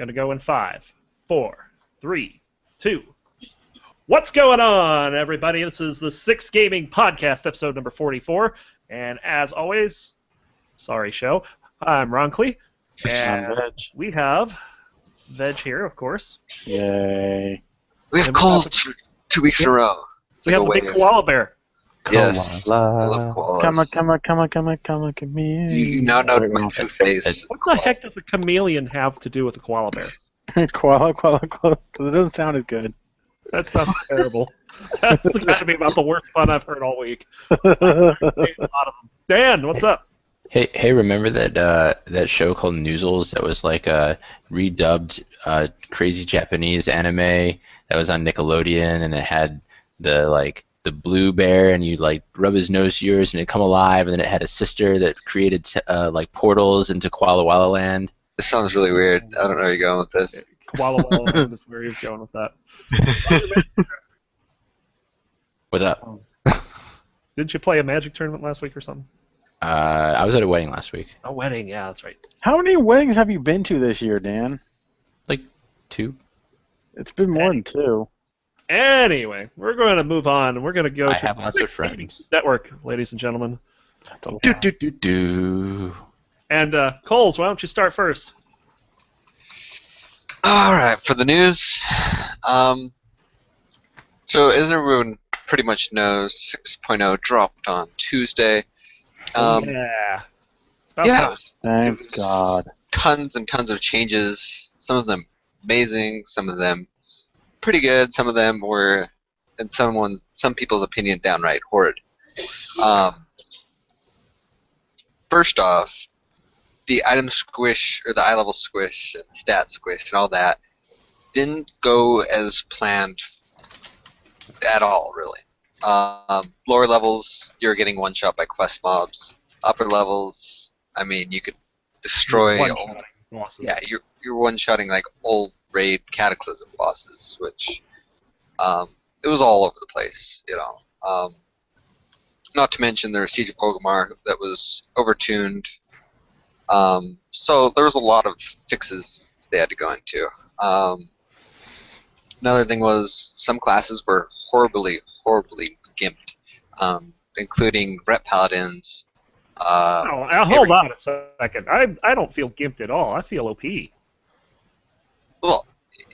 Gonna go in 5, 4, 3, 2. What's going on, everybody? This is the Six Gaming Podcast, episode number 44. And as always, sorry, show. I'm Ronckley. And I'm Veg. we have Veg here, of course. Yay. We have calls 2 weeks in a row. We have the big koala bear. Yes. I love koalas. Come on, chameleon. You now know my true face. What the heck does a chameleon have to do with a koala bear? Koala. It doesn't sound as good. That sounds terrible. That's got to be about the worst pun I've heard all week. A lot of them. Dan, what's up? Hey! Remember that show called Noozles that was like a redubbed crazy Japanese anime that was on Nickelodeon, and it had the blue bear, and you'd like rub his nose to yours, and it'd come alive, and then it had a sister that created like portals into Kuala Wala Land. This sounds really weird. I don't know where you're going with this. Kuala Wala Land is where he's going with that. What's up? Didn't you play a Magic tournament last week or something? I was at a wedding last week. A wedding, yeah, that's right. How many weddings have you been to this year, Dan? Like 2. It's been more than 2. Anyway, we're going to move on. We're going to go I to have lots of friends. Network, ladies and gentlemen. Do. And Coles, why don't you start first? All right, for the news. So as everyone pretty much knows, 6.0 dropped on Tuesday. Yeah. It's about time. Thank God. Tons and tons of changes. Some of them amazing, some of them pretty good, some of them were, in some people's opinion, downright horrid. First off, the item squish, or the eye level squish, and stat squish, and all that, didn't go as planned at all, really. Lower levels, you're getting one-shot by quest mobs. Upper levels, I mean, you could destroy old... Bosses. Yeah, you're one-shotting like old raid Cataclysm bosses, which it was all over the place, you know. Not to mention the Siege of Orgrimmar that was overtuned. So there was a lot of fixes they had to go into. Another thing was some classes were horribly gimped, including Ret Paladins. Hold on a second. I don't feel gimped at all. I feel OP. Well,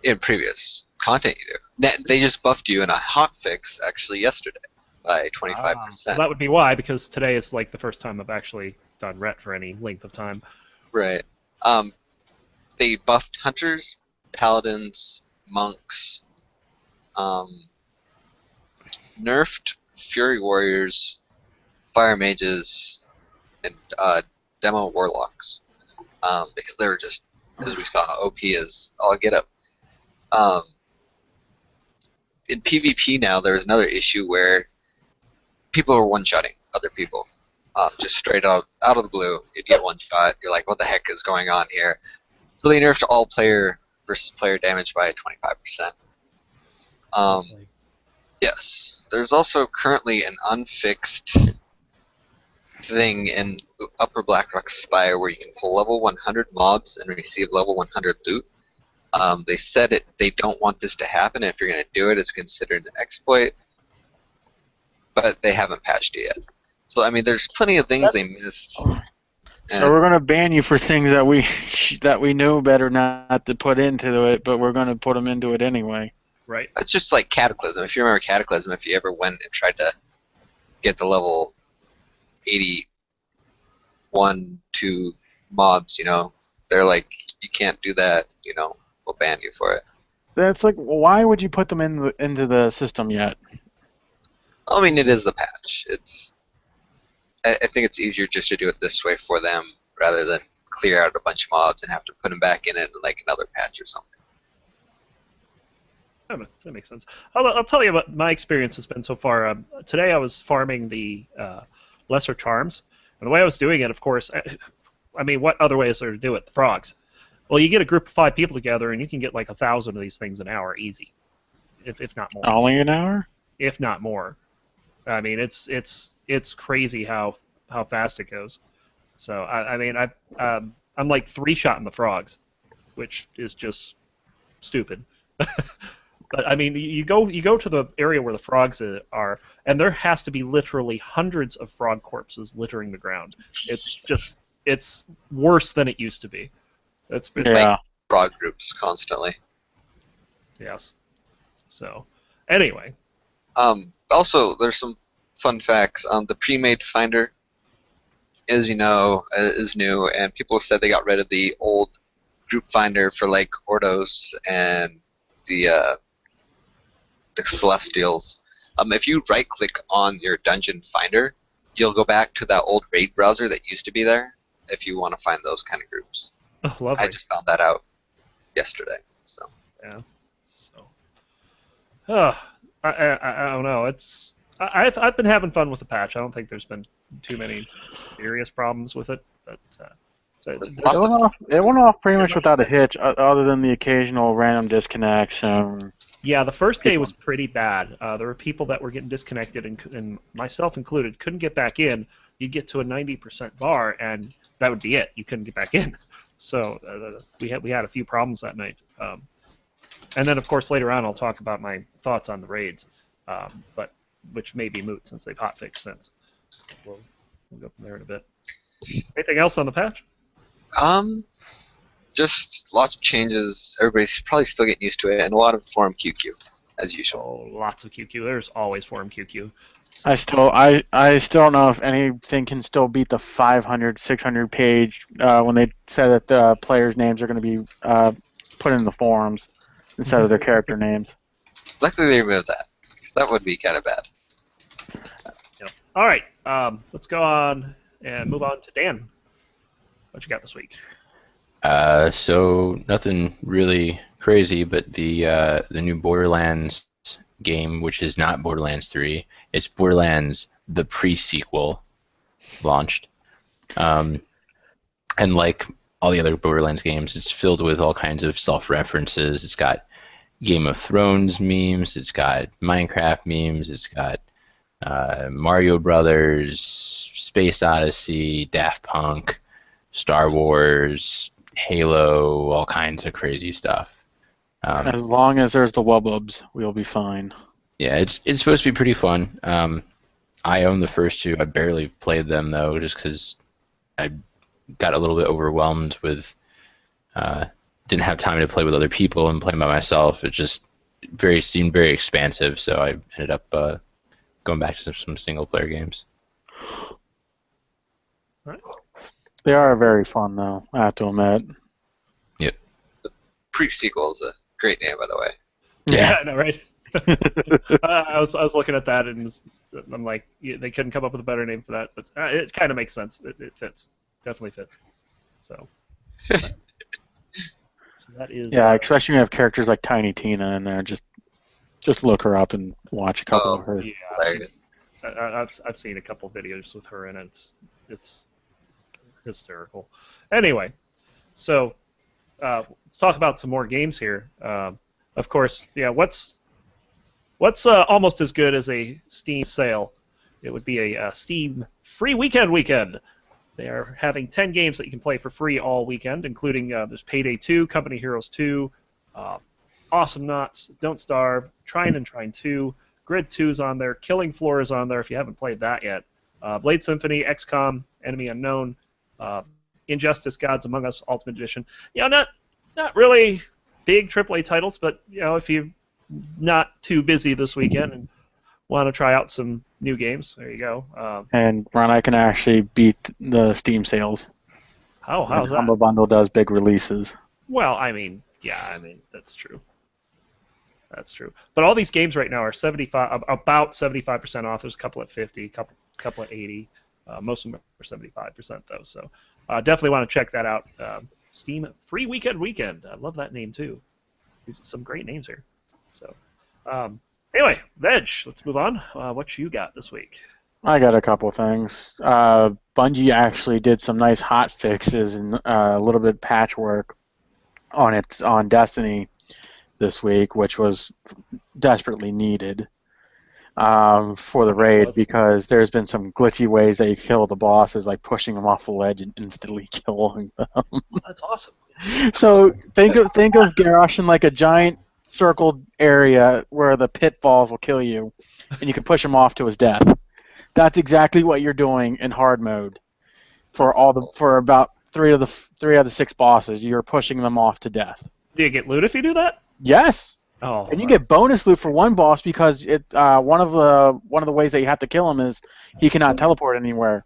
in previous content you do. They just buffed you in a hotfix actually yesterday by 25%. Well, that would be why, because today is like the first time I've actually done Ret for any length of time. Right. They buffed hunters, paladins, monks, nerfed fury warriors, fire mages, and demo warlocks, because they were just, as we saw, OP as all get up. In PvP now, there's another issue where people are one-shotting other people. Just straight out of the blue, you'd get one shot. You're like, what the heck is going on here? So they nerfed all player versus player damage by 25%. Yes. There's also currently an unfixed thing in Upper Blackrock Spire where you can pull level 100 mobs and receive level 100 loot. They said they don't want this to happen. If you're going to do it, it's considered an exploit. But they haven't patched it yet. So, I mean, there's plenty of things they missed. So we're going to ban you for things that we know better not to put into it, but we're going to put them into it anyway. Right. It's just like Cataclysm. If you remember Cataclysm, if you ever went and tried to get the level 81, 2 mobs, you know, they're like, you can't do that, you know, we'll ban you for it. That's like, why would you put them into the system yet? I mean, it is the patch. I think it's easier just to do it this way for them rather than clear out a bunch of mobs and have to put them back in it like another patch or something. That makes sense. I'll tell you what my experience has been so far. Today I was farming the Lesser Charms, and the way I was doing it, of course, I mean, what other way is there to do it? The frogs. Well, you get a group of 5 people together, and you can get like 1,000 of these things an hour, easy, if not more. Only an hour? If not more. I mean, it's crazy how fast it goes. So I mean, I'm like 3-shotting the frogs. which is just stupid. But I mean, you go to the area where the frogs are, and there has to be literally hundreds of frog corpses littering the ground. It's worse than it used to be. It's Yeah. Frog groups constantly. Yes. So, anyway. Also, there's some fun facts. The pre-made finder, as you know, is new, and people said they got rid of the old group finder for like Ordos and the Celestials. If you right-click on your dungeon finder, you'll go back to that old raid browser that used to be there if you want to find those kind of groups. Oh, lovely. I just found that out yesterday. So. Yeah. So. I don't know. I've been having fun with the patch. I don't think there's been too many serious problems with it, but. It went off pretty much without a hitch, other than the occasional random disconnects. Yeah, the first day was pretty bad. There were people that were getting disconnected, and myself included, couldn't get back in. You'd get to a 90% bar, and that would be it. You couldn't get back in. So we had a few problems that night. And then, of course, later on I'll talk about my thoughts on the raids, but which may be moot since they've hotfixed since. We'll go from there in a bit. Anything else on the patch? Just lots of changes. Everybody's probably still getting used to it, and a lot of forum QQ, as usual. Oh, lots of QQ. There's always forum QQ. I still don't know if anything can still beat the 500, 600 page when they said that the players' names are going to be put in the forums instead of their character names. Luckily they removed that. That would be kind of bad. Yep. All right, let's go on and move on to Dan. What you got this week? So nothing really crazy, but the new Borderlands game, which is not Borderlands 3, it's Borderlands the PreSequel, launched. And like all the other Borderlands games, it's filled with all kinds of self-references. It's got Game of Thrones memes, it's got Minecraft memes, it's got Mario Brothers, Space Odyssey, Daft Punk, Star Wars, Halo, all kinds of crazy stuff. As long as there's the Wubbubs, we'll be fine. Yeah, it's supposed to be pretty fun. I own the first two. I barely played them though, just because I got a little bit overwhelmed with. Didn't have time to play with other people and play by myself. It just seemed very expansive, so I ended up going back to some single player games. All right. They are very fun, though, I have to admit. Yep. The PreSequel is a great name, by the way. Yeah, I know, right? I was looking at that, and I'm like, they couldn't come up with a better name for that, but it kind of makes sense. It fits. Definitely fits. So that is... Yeah, especially when you have characters like Tiny Tina in there. Just look her up and watch a couple of her. Yeah, I've seen a couple videos with her, and it's hysterical. Anyway, so let's talk about some more games here. Of course, yeah. What's almost as good as a Steam sale? It would be a Steam free weekend. They are having 10 games that you can play for free all weekend, including there's Payday 2, Company Heroes 2, Awesome Knots, Don't Starve, Trine and Trine 2, Grid 2 is on there, Killing Floor is on there if you haven't played that yet, Blade Symphony, XCOM, Enemy Unknown, Injustice, Gods Among Us Ultimate Edition. You know, not really big AAA titles, but you know, if you're not too busy this weekend and want to try out some new games, there you go. And Ron, I can actually beat the Steam sales. How's the that? Humble Bundle does big releases. Well, that's true. That's true. But all these games right now are about 75% off. There's a couple at 50, couple at 80. Most of them are 75% though. So definitely want to check that out. Steam free weekend. I love that name too. These are some great names here. So anyway, Veg, let's move on. What you got this week? I got a couple things. Bungie actually did some nice hot fixes and a little bit of patchwork on Destiny this week, which was desperately needed. for the raid because there's been some glitchy ways that you kill the bosses, like pushing them off the ledge and instantly killing them. That's awesome. So think of Garrosh in like a giant circled area where the pitfalls will kill you, and you can push him off to his death. That's exactly what you're doing in hard mode for about three of the 6 bosses. You're pushing them off to death. Do you get loot if you do that? Yes. Oh. And you get bonus loot for one boss because one of the ways that you have to kill him is he cannot teleport anywhere.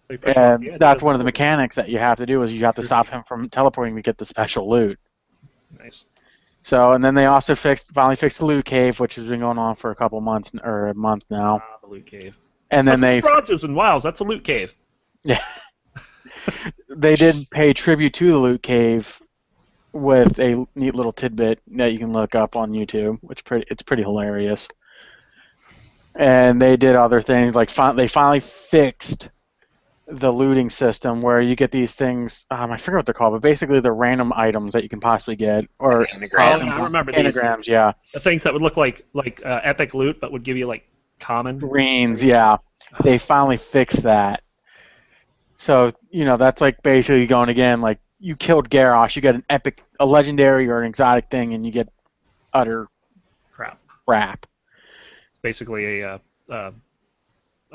And that's one of the mechanics that you have to do is you have to stop him from teleporting to get the special loot. Nice. So, and then they also finally fixed the loot cave, which has been going on for a couple months or a month now. The loot cave. And then bronzes and wows. That's a loot cave. Yeah. They did pay tribute to the loot cave with a neat little tidbit that you can look up on YouTube, which it's pretty hilarious. And they did other things like they finally fixed the looting system where you get these things. I forget what they're called, but basically they're random items that you can possibly get or anagrams. I remember anagrams. These. Yeah, the things that would look like epic loot, but would give you like common greens. Yeah, they finally fixed that. So that's like basically going again. Like you killed Garrosh, you get a legendary or an exotic thing, and you get utter crap. It's basically a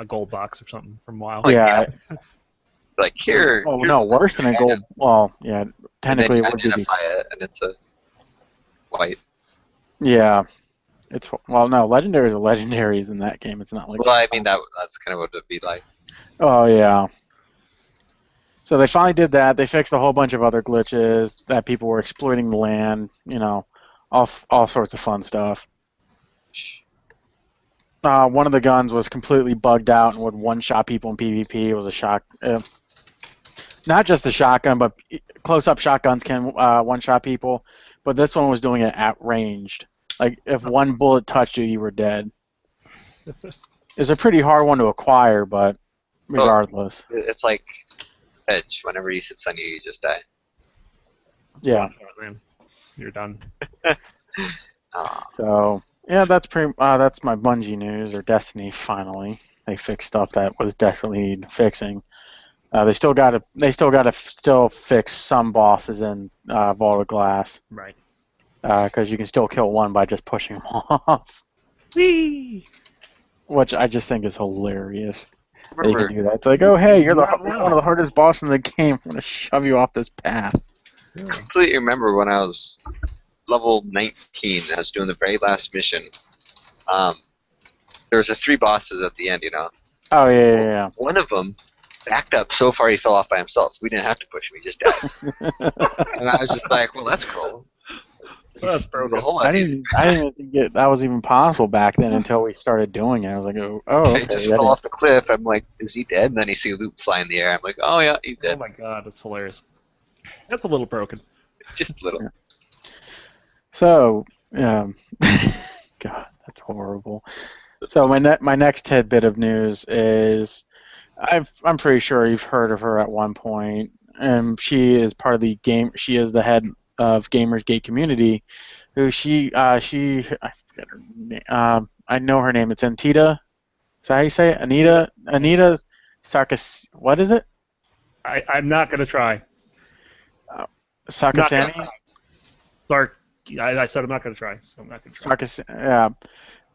gold box or something from WoW. Yeah. Like here. Oh no, worse than a gold. Well, yeah, technically it would be. Identify it, and it's a white. Yeah, no, legendaries are legendaries in that game. It's not like. Well, I mean that's kind of what it would be like. Oh yeah. So they finally did that. They fixed a whole bunch of other glitches that people were exploiting the land. All sorts of fun stuff. One of the guns was completely bugged out and would one-shot people in PvP. It was a shock. Not just a shotgun, but close-up shotguns can one-shot people. But this one was doing it at ranged. Like, if one bullet touched you, you were dead. It's a pretty hard one to acquire, but regardless. It's like Edge. Whenever he sits on you, you just die. Yeah. You're done. So... yeah, that's my Bungie news, or Destiny. Finally, they fixed stuff that was desperately fixing. They still got to fix some bosses in Vault of Glass, right? Because you can still kill one by just pushing them off. Whee! Which I just think is hilarious. They can do that. It's like, oh hey, you're one of the hardest bosses in the game. I'm gonna shove you off this path. I completely remember when I was level 19, I was doing the very last mission. There was 3 bosses at the end, Oh, yeah. One of them backed up so far he fell off by himself. We didn't have to push him, he just died. And I was just like, well, that's cool. Well, that's broken. I didn't even think that was even possible back then until we started doing it. I was like, oh, okay. He just fell off the cliff. I'm like, is he dead? And then you see Luke fly in the air. I'm like, oh, yeah, he's dead. Oh, my God, that's hilarious. That's a little broken. Just a little. Yeah. So, God, that's horrible. So my next tidbit of news is, I'm pretty sure you've heard of her at one point, and she is part of the game. She is the head of Gamersgate Community. Who I forget her name. I know her name. It's Antita. Is that how you say it? Anita Sarkis. What is it? I'm not gonna try. Sarkisani. I said I'm not going to try, so I'm not going to try. Yeah.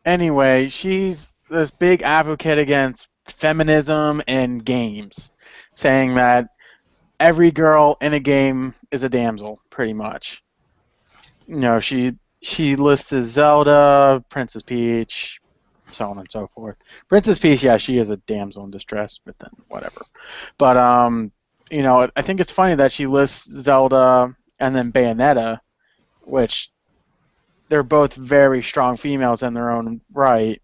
Anyway, she's this big advocate against feminism in games, saying that every girl in a game is a damsel, pretty much. She lists Zelda, Princess Peach, so on and so forth. Princess Peach, yeah, she is a damsel in distress, but then whatever. But I think it's funny that she lists Zelda and then Bayonetta, which they're both very strong females in their own right.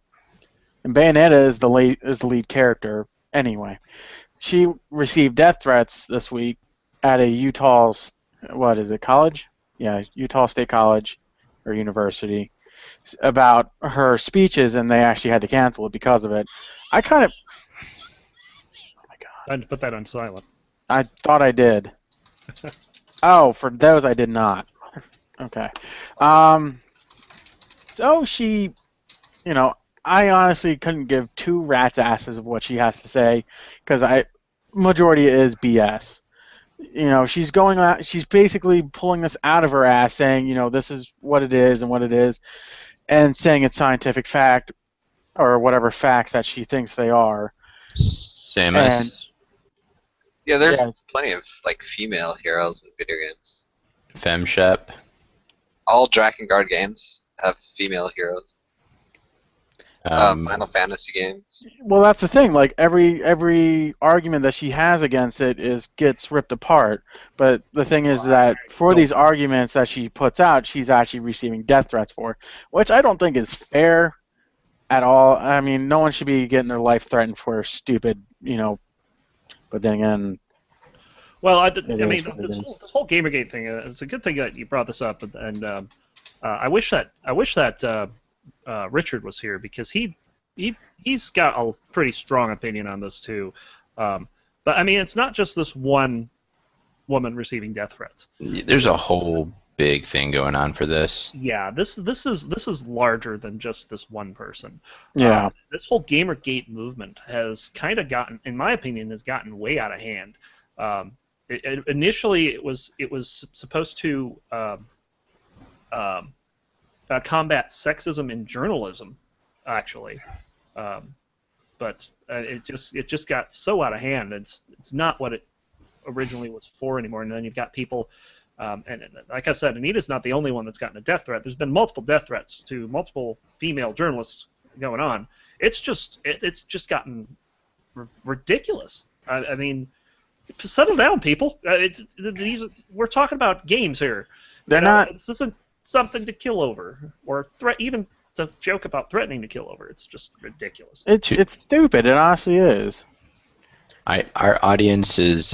And Bayonetta is the lead character. Anyway, she received death threats this week at a Utah's, what is it, college? Yeah, Utah State College or University, about her speeches, and they actually had to cancel it because of it. Oh my God. I had to put that on silent. I thought I did. Oh, for those I did not. Okay. So she, I honestly couldn't give two rats asses of what she has to say, because majority is BS. She's going out. She's basically pulling this out of her ass, saying, this is what it is and what it is, and saying it's scientific fact or whatever facts that she thinks they are. Samus. Yeah, there's plenty of female heroes in video games. FemShep. All Drakengard games have female heroes. Final Fantasy games. Well, that's the thing. Like every argument that she has against it gets ripped apart. But the thing is that for these arguments that she puts out, she's actually receiving death threats for, which I don't think is fair at all. I mean, no one should be getting their life threatened for stupid, But then again, well, I mean, this whole Gamergate thing. It's a good thing that you brought this up, and I wish that Richard was here, because he's got a pretty strong opinion on this too. But I mean, it's not just this one woman receiving death threats. There's a whole big thing going on for this. Yeah, this is larger than just this one person. Yeah. This whole Gamergate movement has kind of gotten, in my opinion, way out of hand. Initially, it was supposed to combat sexism in journalism, actually, but it just got so out of hand. It's not what it originally was for anymore. And then you've got people, and like I said, Anita's not the only one that's gotten a death threat. There's been multiple death threats to multiple female journalists going on. It's just gotten ridiculous. I mean, settle down, people. We're talking about games here. They're not. This isn't something to kill over, or even to joke about threatening to kill over. It's just ridiculous. It's stupid. It honestly is. Our audience is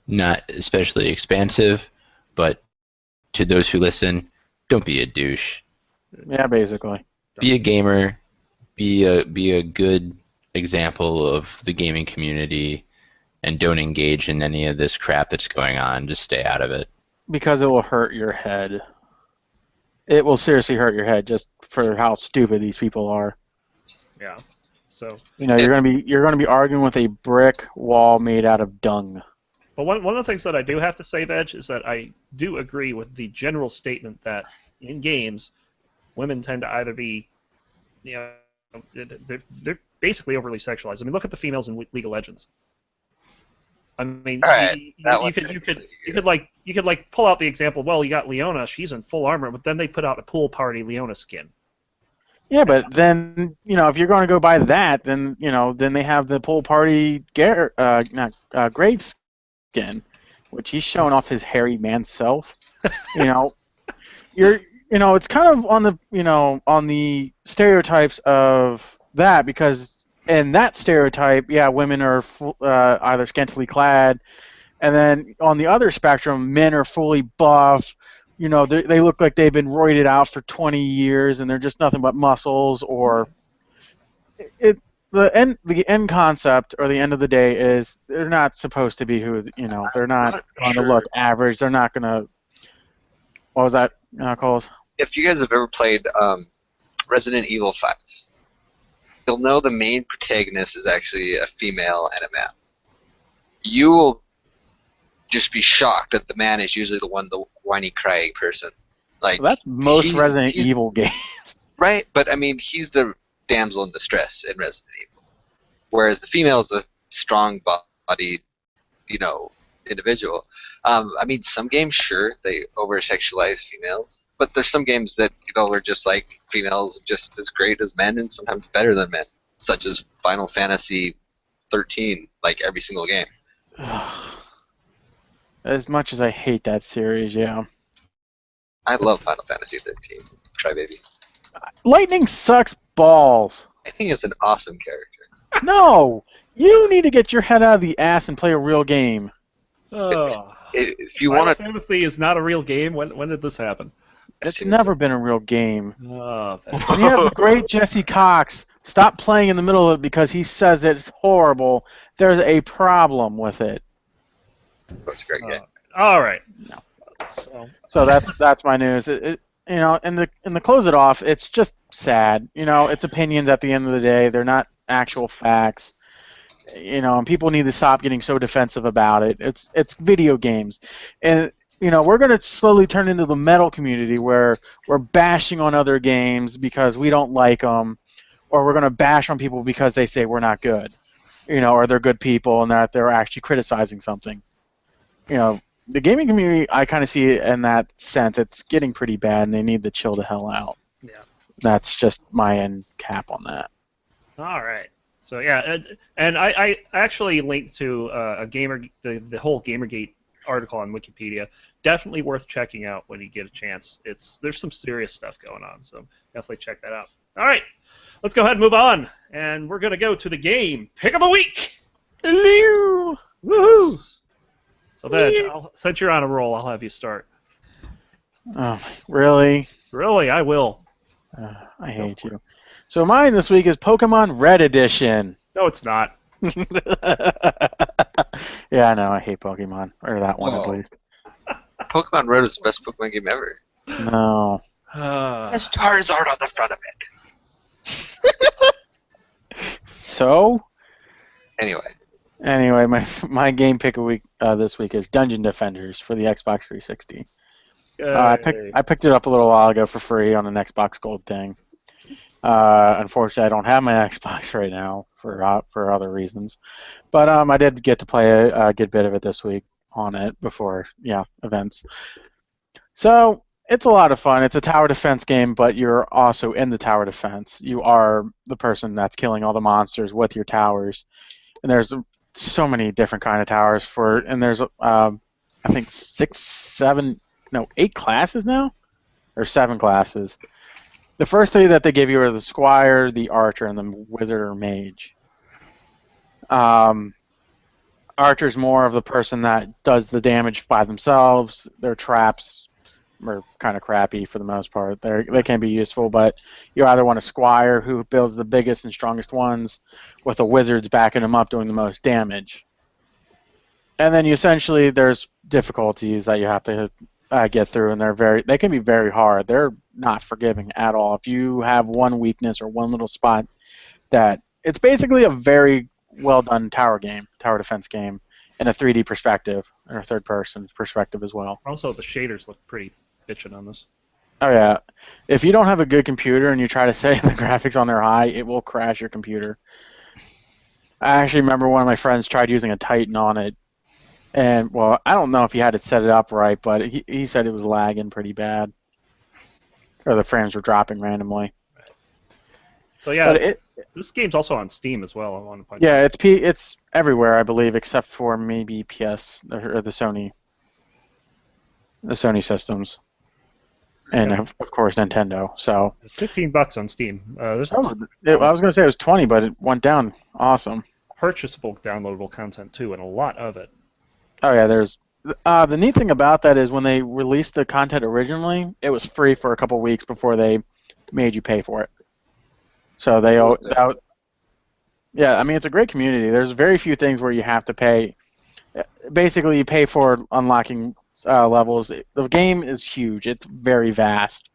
not especially expansive, but to those who listen, don't be a douche. Yeah, basically. Be a gamer. Be a good example of the gaming community, and don't engage in any of this crap that's going on. Just stay out of it. Because it will hurt your head. It will seriously hurt your head just for how stupid these people are. Yeah. So you're gonna be arguing with a brick wall made out of dung. But one of the things that I do have to say, Veg, is that I do agree with the general statement that in games, women tend to either be, they're basically overly sexualized. I mean, look at the females in League of Legends. I mean, you could pull out the example. Well, you got Leona; she's in full armor, but then they put out a pool party Leona skin. Yeah, but then if you're going to go by that, then then they have the pool party Grave skin, which he's showing off his hairy man self. It's kind of on the stereotypes of that, because. And that stereotype, yeah, women are either scantily clad, and then on the other spectrum, men are fully buff. They look like they've been roided out for 20 years, and they're just nothing but muscles. Or the end concept, or the end of the day, is they're not supposed to be who they're not going to look average. They're not going to. What was that, Coles? If you guys have ever played Resident Evil 5. You'll know the main protagonist is actually a female and a man. You will just be shocked that the man is usually the whiny, crying person. Well, that's most Resident Evil games. Right, but I mean, he's the damsel in distress in Resident Evil. Whereas the female is a strong-bodied, individual. I mean, some games, sure, they over-sexualize females. But there's some games that are just like females just as great as men and sometimes better than men, such as Final Fantasy 13, like every single game. As much as I hate that series, yeah. I love Final Fantasy 13. Crybaby. Lightning sucks balls. I think it's an awesome character. No! You need to get your head out of the ass and play a real game. If you Final want to... Fantasy is not a real game? When did this happen? It's never been a real game. Oh, when you have the great Jesse Cox stop playing in the middle of it because he says it's horrible, there's a problem with it. That's a great game. All right. So that's my news. and to close it off, it's just sad. It's opinions at the end of the day. They're not actual facts. And people need to stop getting so defensive about it. It's video games, and we're going to slowly turn into the metal community where we're bashing on other games because we don't like them, or we're going to bash on people because they say we're not good, or they're good people and that they're actually criticizing something. The gaming community, I kind of see it in that sense. It's getting pretty bad, and they need to chill the hell out. Yeah. That's just my end cap on that. All right. So yeah, and I actually linked to the whole Gamergate article on Wikipedia. Definitely worth checking out when you get a chance. There's some serious stuff going on, so definitely check that out. All right, let's go ahead and move on, and we're gonna go to the game pick of the week. Hello. Woohoo! So then, since you're on a roll, I'll have you start. Oh, really? Really, I will. I hate you. So mine this week is Pokemon Red Edition. No, it's not. Yeah, I know. I hate Pokemon. Or that one, at least. Pokemon Red is the best Pokemon game ever. No. There's Charizard on the front of it. So? Anyway, my game pick a week this week is Dungeon Defenders for the Xbox 360. I picked it up a little while ago for free on an Xbox Gold thing. Unfortunately, I don't have my Xbox right now for other reasons, but I did get to play a good bit of it this week on it before events. So it's a lot of fun. It's a tower defense game, but you're also in the tower defense. You are the person that's killing all the monsters with your towers, and there's so many different kind of towers and there's I think 8 classes now, or 7 classes. The first 3 that they give you are the Squire, the Archer, and the Wizard or Mage. Archer's more of the person that does the damage by themselves. Their traps are kind of crappy for the most part. They can be useful, but you either want a Squire who builds the biggest and strongest ones, with the Wizards backing them up doing the most damage. And then there's difficulties that you have to get through, and they can be very hard. They're not forgiving at all. If you have one weakness or one little spot, it's basically a very well done tower defense game, in a 3D perspective, or a third-person perspective as well. Also, the shaders look pretty bitchin' on this. Oh yeah, if you don't have a good computer and you try to set the graphics on their high, it will crash your computer. I actually remember one of my friends tried using a Titan on it, and well, I don't know if he had it set it up right, but he said it was lagging pretty bad, or the frames were dropping randomly. So yeah, this game's also on Steam as well. I want to point out. Yeah, it's everywhere, I believe, except for maybe PS or the Sony systems, and of course Nintendo. So it's $15 on Steam. I was going to say it was 20, but it went down. Awesome. Purchasable downloadable content too, and a lot of it. Oh yeah, there's the neat thing about that is when they released the content originally, it was free for a couple weeks before they made you pay for it. So yeah, I mean it's a great community. There's very few things where you have to pay. Basically, you pay for unlocking levels. The game is huge. It's very vast.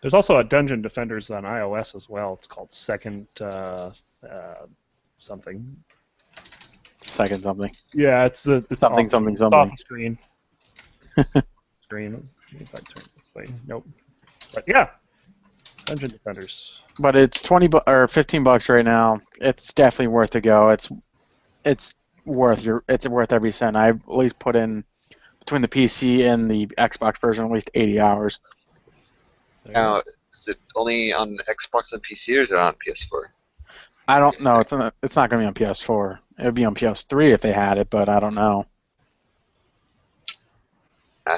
There's also a Dungeon Defenders on iOS as well. It's called Second something. Second something. Yeah, it's something. Off the screen. Screen. If I turn this way. Nope. But yeah, Dungeon Defenders. But it's $20 or $15 right now. It's definitely worth a go. It's worth every cent. I've at least put in between the PC and the Xbox version at least 80 hours. Now, is it only on Xbox and PC, or is it on PS4? I don't know. It's not going to be on PS4. It would be on PS3 if they had it, but I don't know.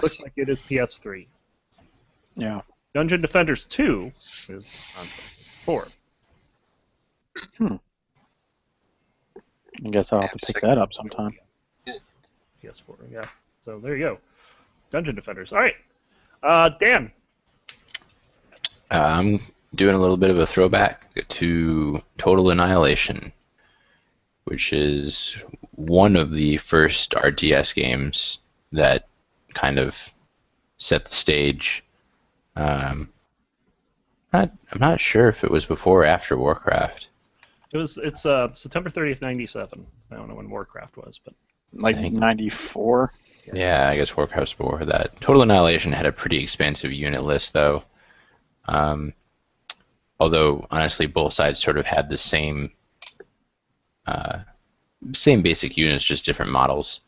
Looks like it is PS3. Yeah. Dungeon Defenders 2 is on PS4. I guess I'll have to pick that up sometime. PS4, yeah. So there you go. Dungeon Defenders. All right. Dan. I'm doing a little bit of a throwback to Total Annihilation, which is one of the first RTS games that kind of set the stage Um, I'm not sure if it was before or after Warcraft. It's September 30th, 97. I don't know when Warcraft was, but Like I think- 94. Yeah, I guess Warcraft's before that. Total Annihilation had a pretty expansive unit list, though. Although, honestly, both sides sort of had the same basic units, just different models.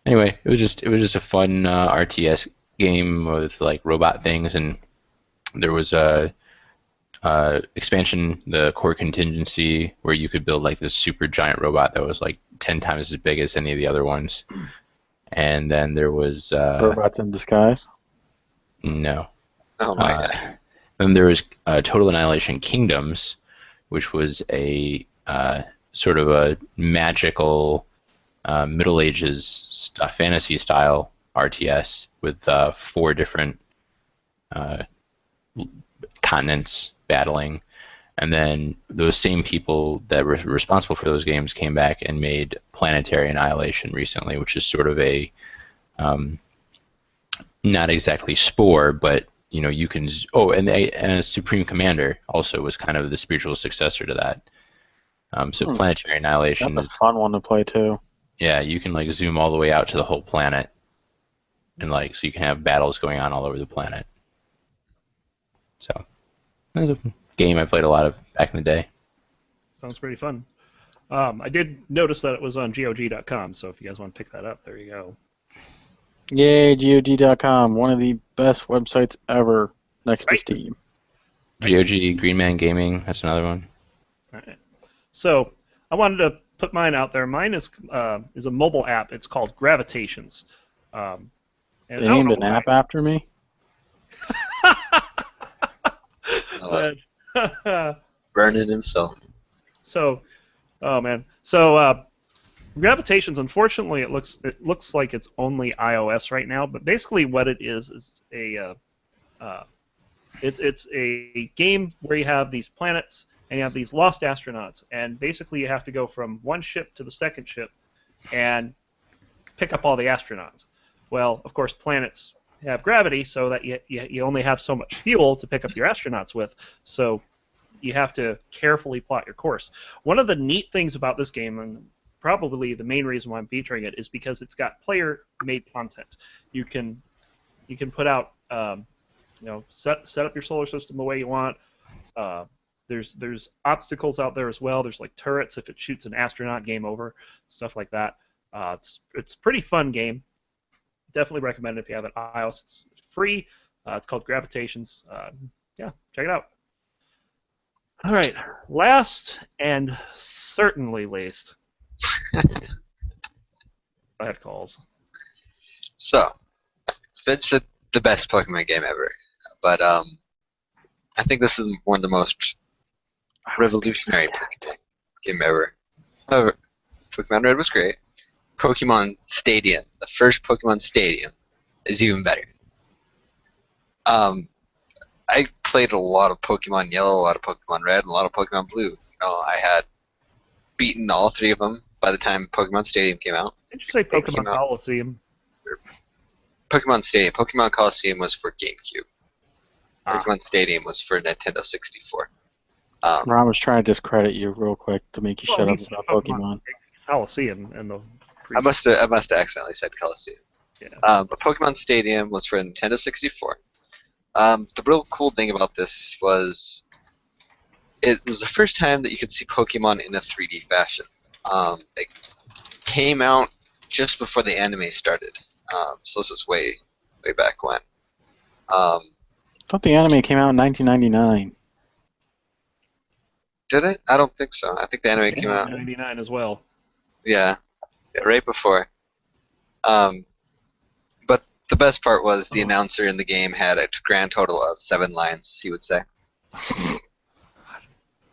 Anyway, it was just a fun RTS game with like robot things, and there was a expansion, the Core Contingency, where you could build like this super giant robot that was like 10 times as big as any of the other ones. And then there was Robots in Disguise. no. Oh my god. Then there was Total Annihilation Kingdoms, which was a sort of a magical Middle Ages fantasy style RTS with 4 different continents battling. And then those same people that were responsible for those games came back and made Planetary Annihilation recently, which is sort of a not exactly Spore, but you can. Oh, and Supreme Commander also was kind of the spiritual successor to that. So Planetary Annihilation That's is, a fun one to play too. yeah, you can like zoom all the way out to the whole planet, and like so you can have battles going on all over the planet. So that was a game I played a lot of back in the day. sounds pretty fun. I did notice that it was on GOG.com, so if you guys want to pick that up, there you go. Yay, GOG.com, one of the best websites ever, next to Right. Steam. GOG, Green Man Gaming, that's another one. All right. So I wanted to put mine out there. Mine is a mobile app. It's called Gravitations. And They I don't named know an app after me? why. Vernon himself. So, oh man. So Gravitations. Unfortunately, it looks like it's only iOS right now. But basically, what it is a it's a game where you have these planets and you have these lost astronauts, and basically you have to go from one ship to the second ship and pick up all the astronauts. Well, of course, planets have gravity, so that you only have so much fuel to pick up your astronauts with. So you have to carefully plot your course. One of the neat things about this game, and probably the main reason why I'm featuring it, is because it's got player-made content. You can put out, set up your solar system the way you want. There's obstacles out there as well. There's like turrets. If it shoots an astronaut, game over. Stuff like that. It's a pretty fun game. Definitely recommend it if you have an iOS. It's free. It's called Gravitations. Yeah, check it out. All right. Last and certainly least. I had calls. So, it's the best Pokemon game ever, but I think this is one of the most revolutionary Pokemon game ever. However, Pokemon Red was great. Pokemon Stadium, the first Pokemon Stadium, is even better. I played a lot of Pokemon Yellow, a lot of Pokemon Red, and a lot of Pokemon Blue. I had beaten all 3 of them by the time Pokemon Stadium came out. Did you say Pokemon Coliseum? Pokemon Stadium. Pokemon Coliseum was for GameCube. Ah. Pokemon Stadium was for Nintendo 64. Ron was trying to discredit you real quick to make you shut up about Pokemon. Coliseum and the. I must have accidentally said Coliseum. Yeah. But Pokemon Stadium was for Nintendo 64. The real cool thing about this was it was the first time that you could see Pokemon in a 3D fashion. It came out just before the anime started, so this is way back when. I thought the anime came out in 1999. Did it? I don't think so. I think the anime came out. 99 as well. Yeah, right before. But the best part was the announcer in the game had a grand total of 7 lines, he would say.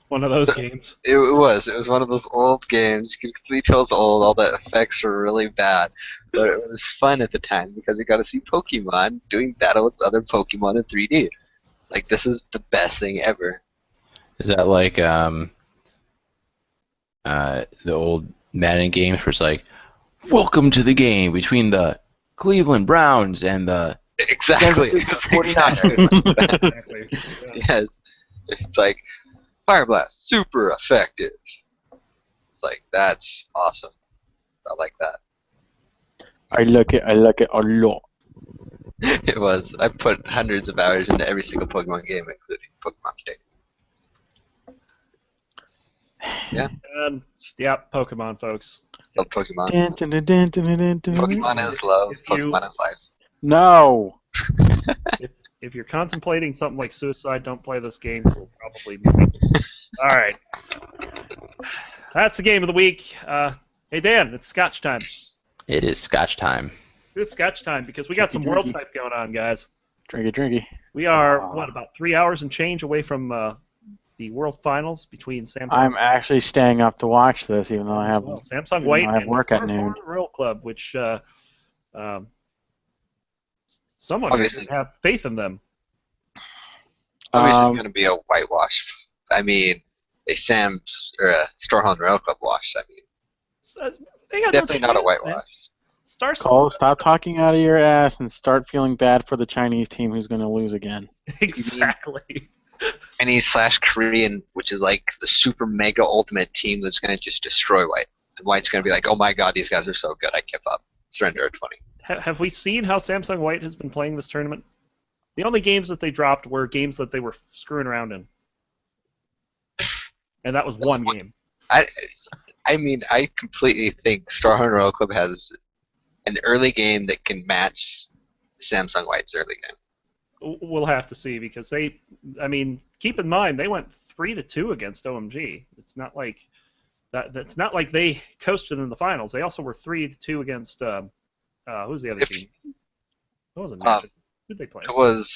One of those games. It was one of those old games. You could clearly tell it's old. All the effects were really bad, but it was fun at the time because you got to see Pokemon doing battle with other Pokemon in 3D. Like, this is the best thing ever. Is that like the old Madden games where it's like, welcome to the game between the Cleveland Browns and the Exactly. Denver is the 49ers. Exactly. Yeah. Yes. It's like, Fire Blast, super effective. It's like, that's awesome. I like that. I like it a lot. It was. I put hundreds of hours into every single Pokemon game, including Pokemon Stadium. Yeah, And yeah, Pokemon, folks. love Pokemon. Dun, dun, dun, dun, dun, dun, dun, dun. Pokemon is love. If you- Pokemon is life. No. If you're contemplating something like suicide, don't play this game. You'll probably be. All right. That's the game of the week. Hey, Dan, it's Scotch time. It is Scotch time. It's Scotch time because we got some Worlds hype going on, guys. Drinky. We are, about 3 hours and change away from the World Finals between Samsung. I'm actually staying up to watch this, even though I have Samsung White I have and work at Star noon. Royal Club, which someone Obviously. should have faith in them. Obviously, it's going to be a whitewash. I mean, a Sam's or a Storehound Rail Club wash. I mean, They got definitely no not a chance, whitewash. man. Star Cole, stop talking out of your ass and start feeling bad for the Chinese team who's going to lose again. Exactly. Chinese/Korean, which is like the super mega ultimate team that's going to just destroy White. And White's going to be like, oh my god, these guys are so good, I give up. Surrender at 20. Have we seen how Samsung White has been playing this tournament? The only games that they dropped were games that they were screwing around in. And that was one game. I mean, I completely think Starhorn Royal Club has an early game that can match Samsung White's early game. We'll have to see because keep in mind they went 3-2 against OMG. It's not like that's not like they coasted in the finals. They also were 3-2 against who's the other team? What was it? Who did they play? It was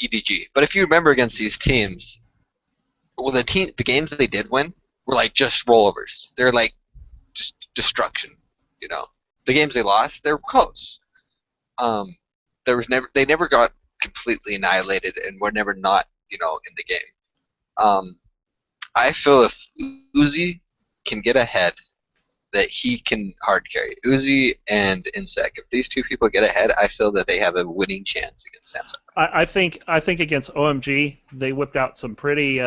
EDG. But if you remember against these teams, well, the games that they did win were like just rollovers. They're like just destruction. You know, the games they lost, they were close. They never got completely annihilated and were never not, in the game. I feel if Uzi can get ahead, that he can hard carry. Uzi and Insec. If these two people get ahead, I feel that they have a winning chance against Samsung. I think against OMG they whipped out some pretty,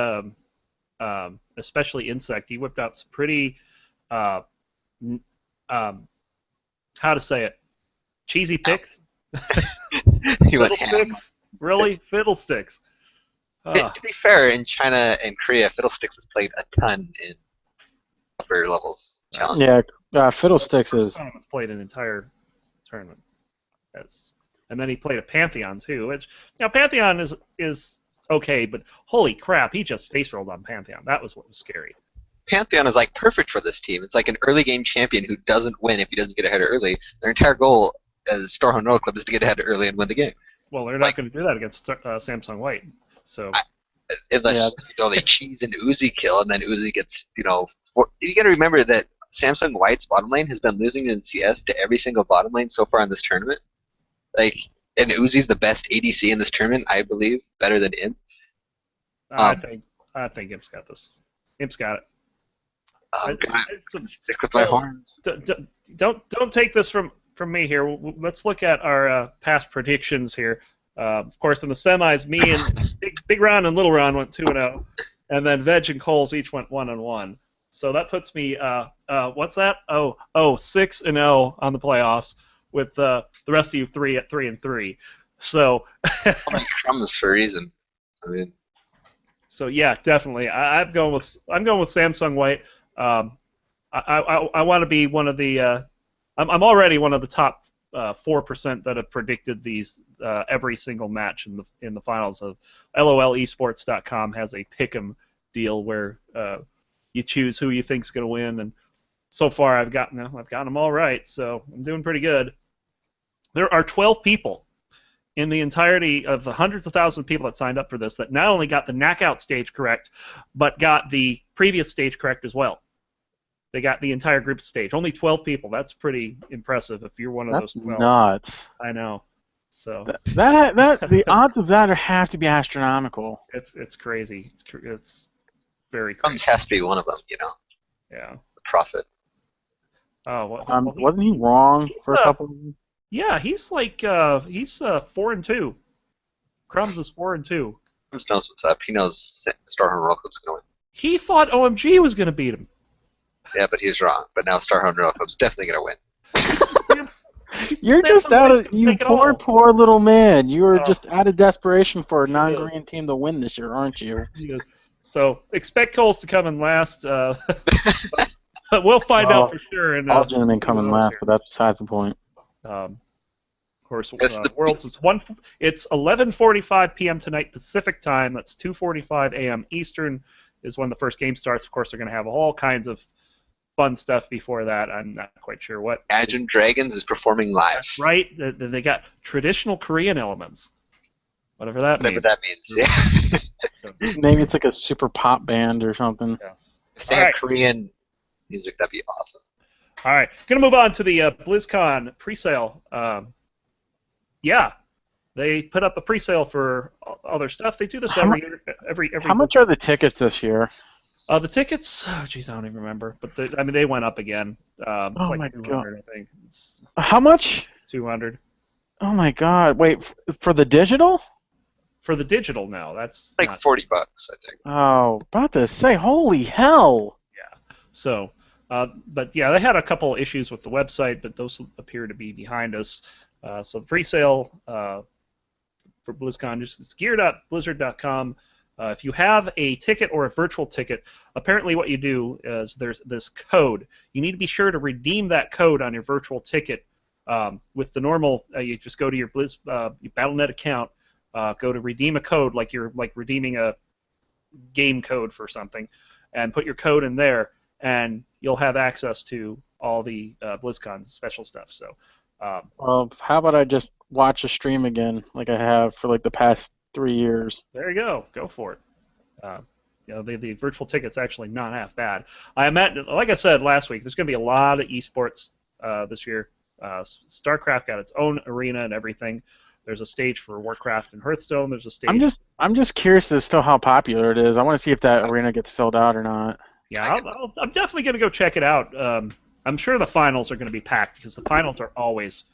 especially Insect. He whipped out some pretty, how to say it, cheesy picks. Fiddlesticks? Really? Fiddlesticks. To be fair, in China and Korea, Fiddlesticks has played a ton in upper levels. Yeah, Fiddlesticks is... played an entire tournament. And then he played a Pantheon, too. Which, Pantheon is okay, but holy crap, he just face rolled on Pantheon. That was what was scary. Pantheon is like perfect for this team. It's like an early game champion who doesn't win if he doesn't get ahead early. Their entire goal as Starhorn Royal Club is to get ahead early and win the game. Well, they're not going to do that against Samsung White. So unless they cheese an Uzi kill and then Uzi gets you got to remember that Samsung White's bottom lane has been losing in CS to every single bottom lane so far in this tournament. And Uzi's the best ADC in this tournament, I believe, better than Imp. I think Imp's got this. Imp's got it. I'm gonna stick with my horns. Don't take this from me here. Let's look at our past predictions here. Of course, in the semis, me and Big Ron and Little Ron went 2-0, and then Veg and Coles each went 1-1. So that puts me, what's that? 6-0 on the playoffs, with the rest of you 3 at 3-3. So Like crumbs for a reason. I mean. So yeah, definitely. I'm going with Samsung White. I want to be one of the. I'm already one of the top 4% that have predicted these every single match in the finals of LOLesports.com has a pick'em deal where you choose who you think's going to win, and so far I've gotten them all right, so I'm doing pretty good. There are 12 people in the entirety of the hundreds of thousands of people that signed up for this that not only got the knockout stage correct, but got the previous stage correct as well. They got the entire group stage. Only 12 people. That's pretty impressive if you're one of those 12. Nuts. I know. So the odds of that have to be astronomical. It's crazy. It's very crazy. Crumbs has to be one of them, Yeah. The prophet. Oh, wasn't he wrong for a couple of them? Yeah, he's like he's 4-2. Crumbs is 4-2. Who knows what's up? He knows Starhorn Royal Club's going to win. He thought OMG was going to beat him. Yeah, but he's wrong. But now Starhorn Royal Club's definitely going to win. You're just you poor little man. You are just out of desperation for a non-green team to win this year, aren't you? Yeah. So expect Coles to come in last. But we'll find out for sure. And all gentlemen come in last, but that's besides the point. Of course, Worlds is It's 11:45 p.m. tonight Pacific time. That's 2:45 a.m. Eastern is when the first game starts. Of course, they're going to have all kinds of fun stuff before that. I'm not quite sure what. Imagine Dragons is performing live. That's right. They got traditional Korean elements. Whatever that means. Whatever that means, yeah. So, maybe it's like a super pop band or something. yes. If they have Korean music, that'd be awesome. All right, gonna move on to the BlizzCon presale. Yeah, they put up a presale for all their stuff. They do this every year. Every. How much are the tickets this year? The tickets? Oh, geez, I don't even remember. But they went up again. It's like 200, God. I think. It's how much? 200. Oh my God! Wait, for the digital? For the digital now, that's like not... $40, I think. Oh, about to say, holy hell! Yeah. So, but yeah, they had a couple issues with the website, but those appear to be behind us. So the presale for BlizzCon is gear.blizzard.com. If you have a ticket or a virtual ticket, apparently what you do is there's this code. You need to be sure to redeem that code on your virtual ticket. With the normal, you just go to your your Battle.net account, go to redeem a code, like you're redeeming a game code for something, and put your code in there, and you'll have access to all the BlizzCon special stuff. So. Well, how about I just watch a stream again, like I have for like the past 3 years? There you go. Go for it. The virtual ticket's actually not half bad. Like I said last week, there's going to be a lot of esports this year. StarCraft got its own arena and everything. There's a stage for Warcraft and Hearthstone. There's a stage. I'm just curious as to how popular it is. I want to see if that arena gets filled out or not. Yeah, I'm definitely going to go check it out. I'm sure the finals are going to be packed because the finals are always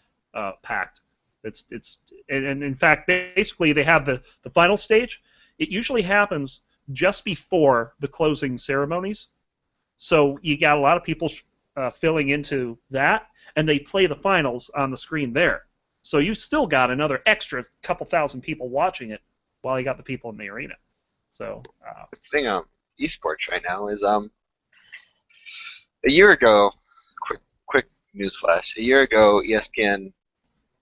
packed. And in fact, basically they have the final stage. It usually happens just before the closing ceremonies, so you got a lot of people filling into that, and they play the finals on the screen there. So you've still got another extra couple thousand people watching it while you got the people in the arena. So the thing on esports right now is a year ago. Quick newsflash. A year ago, ESPN,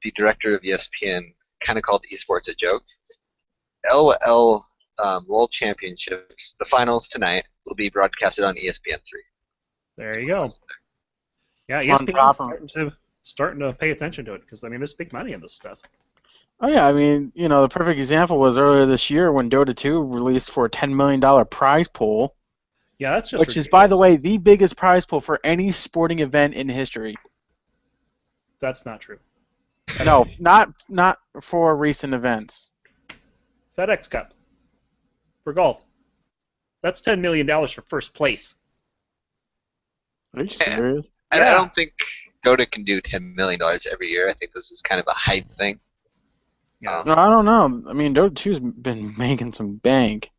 the director of ESPN, kind of called esports a joke. LOL World Championships, the finals tonight, will be broadcasted on ESPN3. There you go. Yeah, ESPN's starting to pay attention to it because, I mean, there's big money in this stuff. Oh, yeah, I mean, the perfect example was earlier this year when Dota 2 released for a $10 million prize pool. Yeah, that's just which ridiculous. Is, by the way, the biggest prize pool for any sporting event in history. That's not true. No, not for recent events. FedEx Cup for golf. That's $10 million for first place. Are you serious? I don't think Dota can do $10 million every year. I think this is kind of a hype thing. Yeah. No, I don't know. I mean, Dota 2's been making some bank.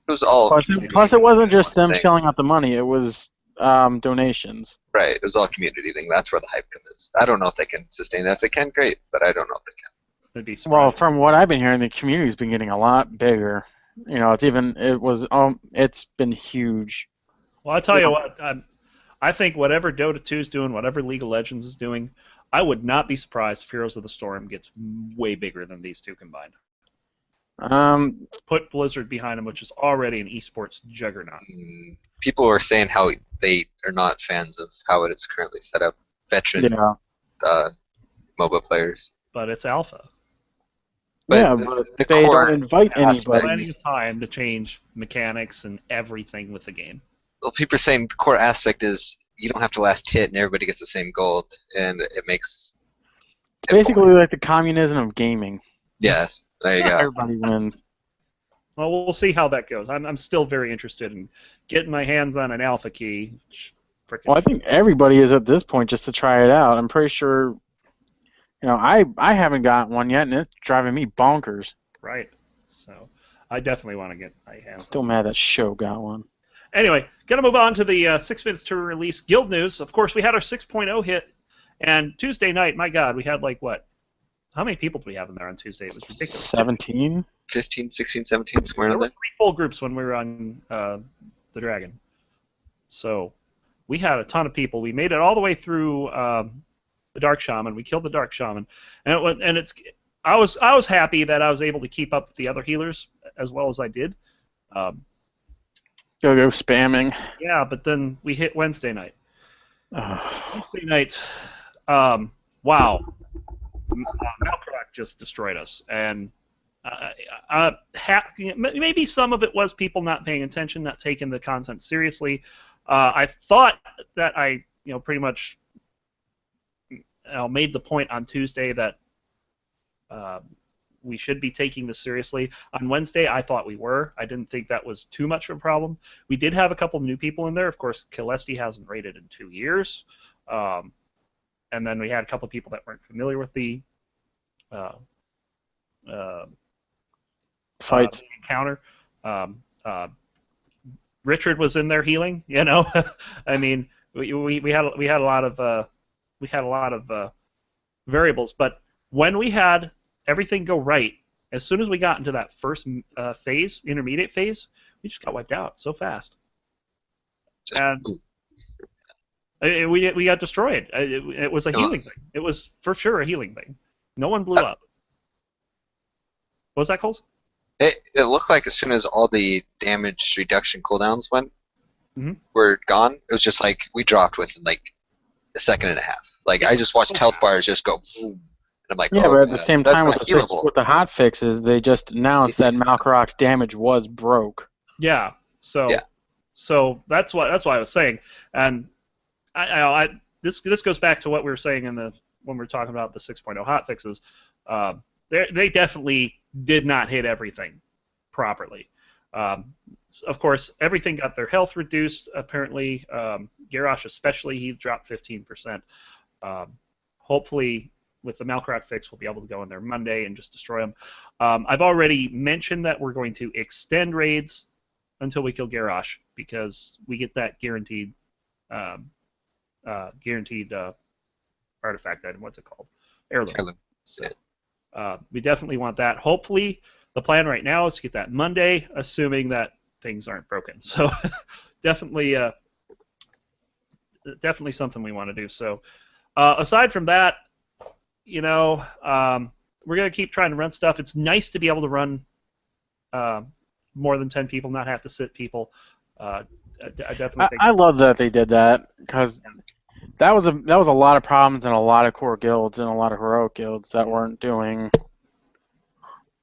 It was all. Plus, it wasn't just them selling out the money. It was donations. Right. It was all community thing. That's where the hype comes. I don't know if they can sustain that. If they can, great. But I don't know if they can. It'd be well, from what I've been hearing, the community's been getting a lot bigger. It's been huge. Well, I'll tell you what. I think whatever Dota 2 is doing, whatever League of Legends is doing, I would not be surprised if Heroes of the Storm gets way bigger than these two combined. Put Blizzard behind them, which is already an esports juggernaut. People are saying how they are not fans of how it is currently set up. Veteran MOBA players. But it's alpha. But they don't invite anybody. Plenty of time to change mechanics and everything with the game. Well, people are saying the core aspect is you don't have to last hit and everybody gets the same gold, and it makes... It's basically like the communism of gaming. Yeah, there you go. Everybody wins. Well, we'll see how that goes. I'm still very interested in getting my hands on an alpha key. Well, I think everybody is at this point just to try it out. I'm pretty sure I haven't got one yet, and it's driving me bonkers. Right. So I definitely want to get my hands Still on mad that show got one. Anyway, gonna move on to the 6 minutes to release guild news. Of course, we had our 6.0 hit, and Tuesday night, my God, we had like what? How many people did we have in there on Tuesday? It was ridiculous. 17? 15, 16, 17, somewhere There in were there. 3 full groups when we were on the Dragon. So we had a ton of people. We made it all the way through the Dark Shaman. We killed the Dark Shaman, and I was happy that I was able to keep up with the other healers as well as I did. Go spamming. Yeah, but then we hit Wednesday night. Ugh. Wednesday night, wow, Malcroc just destroyed us, and maybe some of it was people not paying attention, not taking the content seriously. I thought that I, pretty much, made the point on Tuesday that we should be taking this seriously. On Wednesday, I thought we were. I didn't think that was too much of a problem. We did have a couple of new people in there. Of course, Kilesti hasn't raided in 2 years. And then we had a couple of people that weren't familiar with the Fights. encounter. Richard was in there healing. I mean, we had a lot of variables, but when we had everything go right, as soon as we got into that first phase, intermediate phase, we just got wiped out so fast. And we got destroyed. It was a healing thing. It was for sure a healing thing. No one blew up. What was that, Coles? It looked like as soon as all the damage reduction cooldowns were gone, it was just like we dropped within like a second and a half. Like I just watched health bars just go boom. And I'm like, yeah, but at the same time with the hot fixes, they just announced that Malcroc damage was broke. Yeah. So that's why I was saying, and this goes back to what we were saying when we were talking about the 6.0 hot fixes. They definitely did not hit everything properly. Of course, everything got their health reduced. Apparently, Garrosh especially, he dropped 15%. Hopefully, with the Malcroc fix, we'll be able to go in there Monday and just destroy them. I've already mentioned that we're going to extend raids until we kill Garrosh because we get that guaranteed artifact item. What's it called? Heirloom. So, we definitely want that. Hopefully, the plan right now is to get that Monday, assuming that things aren't broken. So, definitely something we want to do. So, aside from that, we're going to keep trying to run stuff. It's nice to be able to run more than 10 people, not have to sit people. I definitely think I love that they did that because that was a lot of problems in a lot of core guilds and a lot of heroic guilds that weren't doing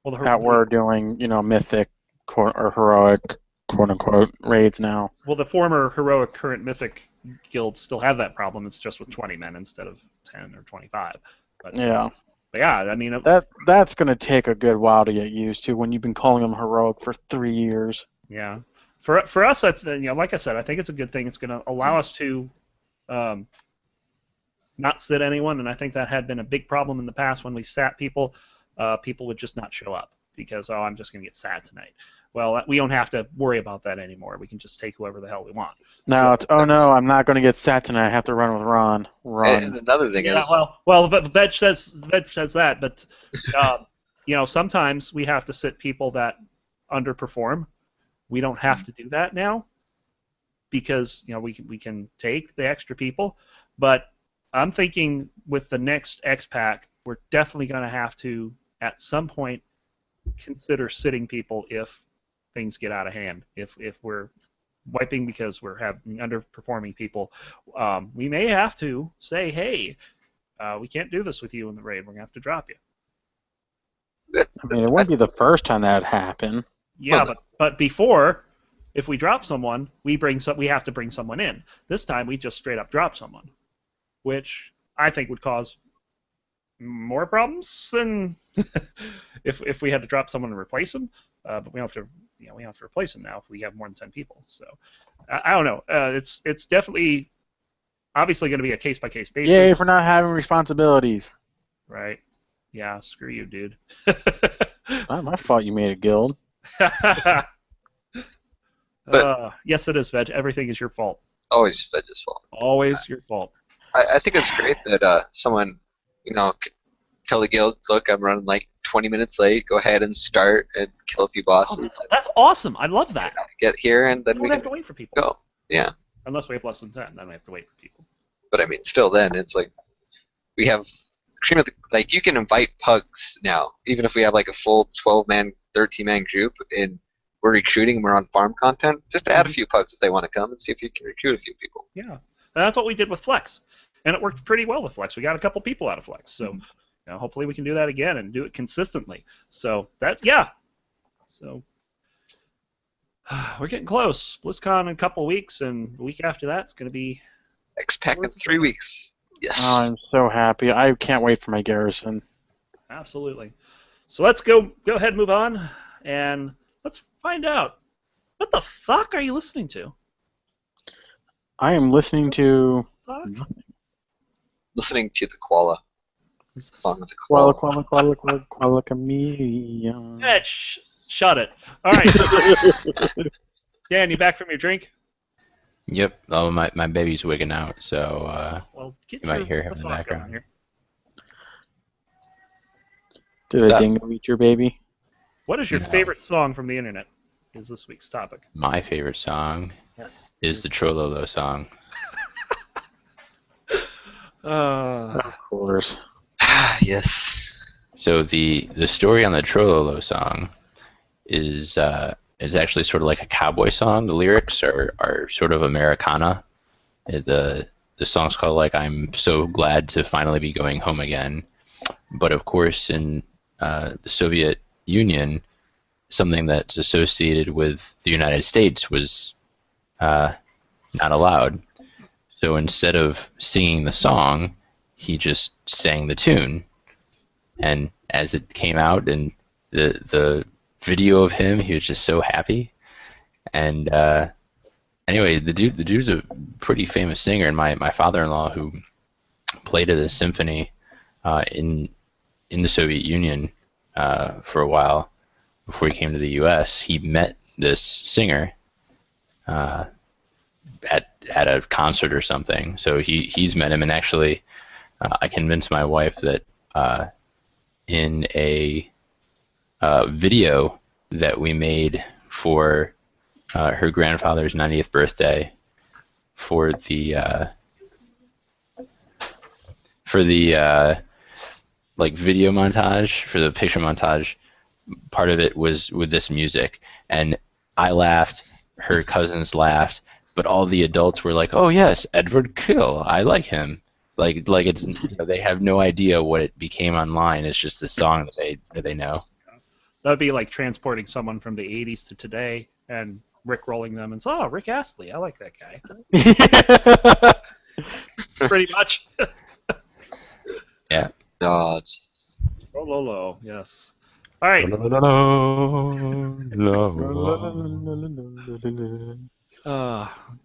were doing mythic or heroic quote unquote raids now. Well, the former heroic current mythic guilds still have that problem. It's just with 20 men instead of 10 or 25. But yeah, I mean that's going to take a good while to get used to when you've been calling them heroic for 3 years. Yeah, for us, like I said, I think it's a good thing. It's going to allow us to not sit anyone, and I think that had been a big problem in the past when we sat people. People would just not show up because I'm just going to get sat tonight. Well, we don't have to worry about that anymore. We can just take whoever the hell we want. No, no, I'm not going to get sat tonight. I have to run with Ron. And another thing is, Veg says that, but sometimes we have to sit people that underperform. We don't have to do that now because we can take the extra people. But I'm thinking with the next X Pack, we're definitely going to have to at some point consider sitting people if things get out of hand. If we're wiping because we're having underperforming people, we may have to say, hey, we can't do this with you in the raid. We're going to have to drop you. I mean, it wouldn't be the first time that happened. Yeah, but before, if we drop someone, we have to bring someone in. This time, we just straight up drop someone, which I think would cause more problems than if we had to drop someone and replace them. But we don't have to, we have to replace them now if we have more than 10 people. So I don't know. It's definitely obviously going to be a case by case basis. Yay for not having responsibilities. Right. Yeah, screw you, dude. Not my fault you made a guild. Yes, it is, Veg. Everything is your fault. Always Vege's fault. Always your fault. I think it's great that someone, tell the guild, look, I'm running like 20 minutes late. Go ahead and start and kill a few bosses. Oh, that's awesome. I love that. Get here and then We we don't have can to wait for people. go. Yeah. Unless we have less than 10, then we have to wait for people. But I mean, still then, it's like, we have, like, you can invite pugs now, even if we have like a full 12-man, 13-man group, and we're recruiting and we're on farm content, just to add a few pugs if they want to come and see if you can recruit a few people. Yeah. And that's what we did with Flex. And it worked pretty well with Flex. We got a couple people out of Flex. So hopefully we can do that again and do it consistently. So So we're getting close. BlizzCon in a couple of weeks, and the week after that it's going to be... X-Pack in 3 weeks. Yes. Oh, I'm so happy. I can't wait for my garrison. Absolutely. So let's go ahead and move on, and let's find out. What the fuck are you listening to? I am listening to... Fuck? Listening to the koala. Is this- Song of the Koala, koala. koala, koala, koala, chameleon. Eh, shut it. All right. Dan, you back from your drink? Yep. Oh, my baby's wigging out, so Well, get You might your hear him in the thought background. going here. Did What's a up? dingo eat your baby? What is your No. favorite song from the internet? Is this week's topic? my favorite song Yes. is the Trololo song. Of course. Yes. So the story on the Trololo song is actually sort of like a cowboy song. The lyrics are sort of Americana. The song's called like "I'm so glad to finally be going home again," but of course in the Soviet Union, something that's associated with the United States was not allowed. So instead of singing the song, he just sang the tune. And as it came out and the video of him, he was just so happy. And anyway, the dude's a pretty famous singer, and my father-in-law, who played at a symphony in the Soviet Union for a while before he came to the U.S., he met this singer at a concert or something. So he's met him, and actually, I convinced my wife that in a video that we made for her grandfather's 90th birthday, for the like video montage, for the picture montage, part of it was with this music, and I laughed, her cousins laughed, but all the adults were like, "Oh yes, Edward Kill, I like him." Like it's they have no idea what it became online. It's just the song that they know. That would be like transporting someone from the 80s to today and Rick-rolling them and say, "Oh, Rick Astley, I like that guy." Pretty much. Yeah. No, it's Low, yes. All right.